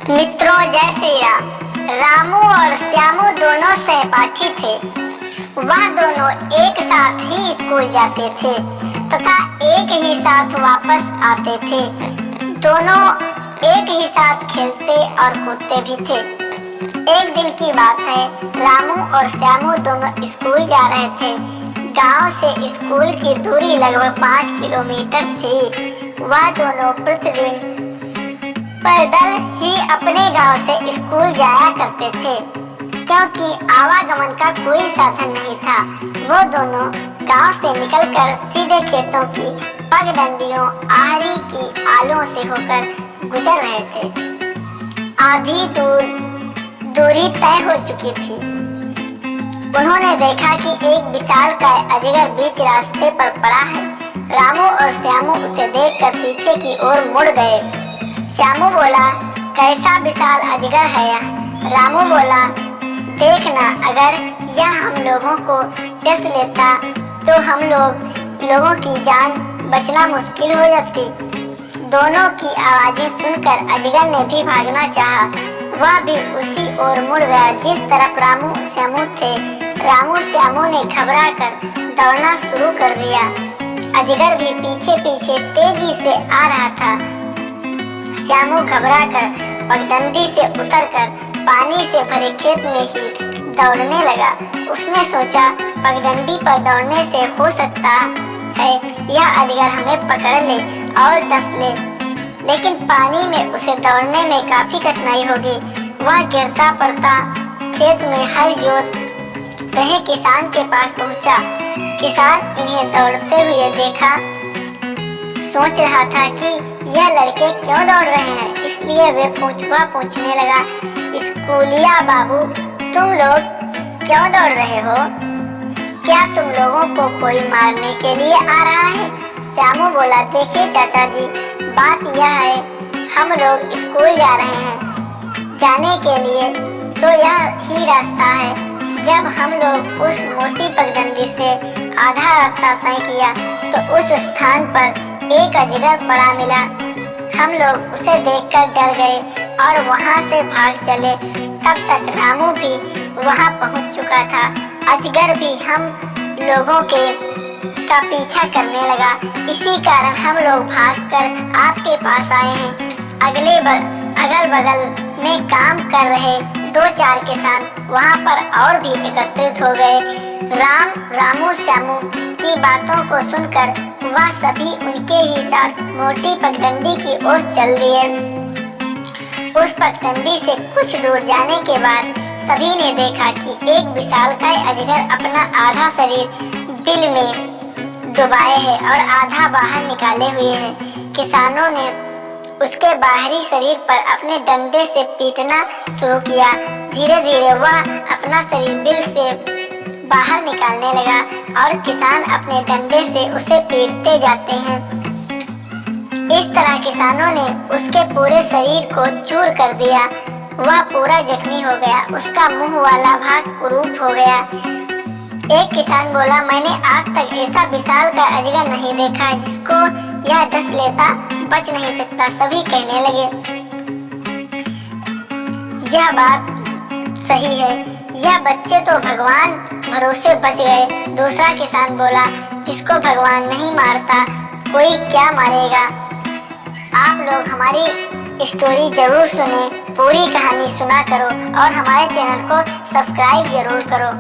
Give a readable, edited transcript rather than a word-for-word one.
मित्रों, जय श्री राम। रामू और श्यामू दोनों सहपाठी थे। वह दोनों एक साथ ही स्कूल जाते थे तथा एक ही साथ वापस आते थे। दोनों एक ही साथ खेलते और कूदते भी थे। एक दिन की बात है, रामू और श्यामू दोनों स्कूल जा रहे थे। गांव से स्कूल की दूरी लगभग 5 किलोमीटर थी। वह दोनों प्रतिदिन पैदल ही अपने गांव से स्कूल जाया करते थे, क्योंकि आवागमन का कोई साधन नहीं था। वो दोनों गांव से निकलकर सीधे खेतों की पगडंडियों आहरी की आलों से होकर गुजर रहे थे। आधी दूरी तय हो चुकी थी। उन्होंने देखा कि एक विशालकाय अजगर बीच रास्ते पर पड़ा है। रामू और श्यामू उसे देखकर पीछे की ओर मुड़ गए। श्यामू बोला, कैसा विशाल अजगर है यह। रामू बोला, देखना, अगर यह हम लोगों को डस लेता तो हम लोगों की जान बचना मुश्किल हो जाती। दोनों की आवाजें सुनकर अजगर ने भी भागना चाहा। वह भी उसी ओर मुड़ गया जिस तरफ रामू श्यामू थे। रामू श्यामू ने घबरा कर दौड़ना शुरू कर दिया। अजगर भी पीछे पीछे तेजी से आ रहा था। श्यामू घबरा कर पगडंडी से उतरकर पानी से भरे खेत में ही दौड़ने लगा। उसने सोचा, पगडंडी पर दौड़ने से हो सकता है यह अजगर हमें पकड़ ले और डस ले, लेकिन पानी में उसे दौड़ने में काफी कठिनाई होगी। वह गिरता पड़ता खेत में हल जोत रहे किसान के पास पहुंचा। किसान इन्हें दौड़ते हुए देखा, सोच रहा था कि यह लड़के क्यों दौड़ रहे हैं, इसलिए वे पूछने लगा, स्कूलिया बाबू, तुम लोग क्यों दौड़ रहे हो? क्या तुम लोगों को कोई मारने के लिए आ रहा है? श्यामू बोला, देखिए चाचा जी, बात यह है, हम लोग स्कूल जा रहे हैं। जाने के लिए तो यह ही रास्ता है। जब हम लोग उस मोटी पगडंडी से आधा रास्ता तय किया तो उस स्थान पर एक अजगर पड़ा मिला। हम लोग उसे देखकर डर गए और वहां से भाग चले। तब तक रामू भी वहां पहुंच चुका था। अजगर भी हम लोगों का पीछा करने लगा। इसी कारण हम लोग भागकर आपके पास आए हैं। अगल बगल में काम कर रहे 2-4 किसान वहां पर और भी एकत्रित हो गए। रामू श्यामू की बातों को सुनकर वह सभी उनके ही साथ मोटी पगडंडी की ओर चल दिए। उस पगडंडी से कुछ दूर जाने के बाद सभी ने देखा कि एक विशालकाय अजगर अपना आधा शरीर बिल में डुबाए है और आधा बाहर निकाले हुए है। किसानों ने उसके बाहरी शरीर पर अपने डंडे से पीटना शुरू किया। धीरे धीरे वह अपना शरीर बिल से बाहर निकालने लगा और किसान अपने डंडे से उसे पीटते जाते हैं। इस तरह किसानों ने उसके पूरे शरीर को चूर कर दिया। वह पूरा जख्मी हो गया। उसका मुंह वाला भाग कुरूप हो गया। एक किसान बोला, मैंने आज तक ऐसा विशाल का अजगर नहीं देखा जिसको यह डस लेता बच नहीं सकता। सभी कहने लगे, यह बात सही है, यह बच्चे तो भगवान भरोसे बच गए। दूसरा किसान बोला, जिसको भगवान नहीं मारता कोई क्या मारेगा। आप लोग हमारी स्टोरी जरूर सुने, पूरी कहानी सुना करो और हमारे चैनल को सब्सक्राइब जरूर करो।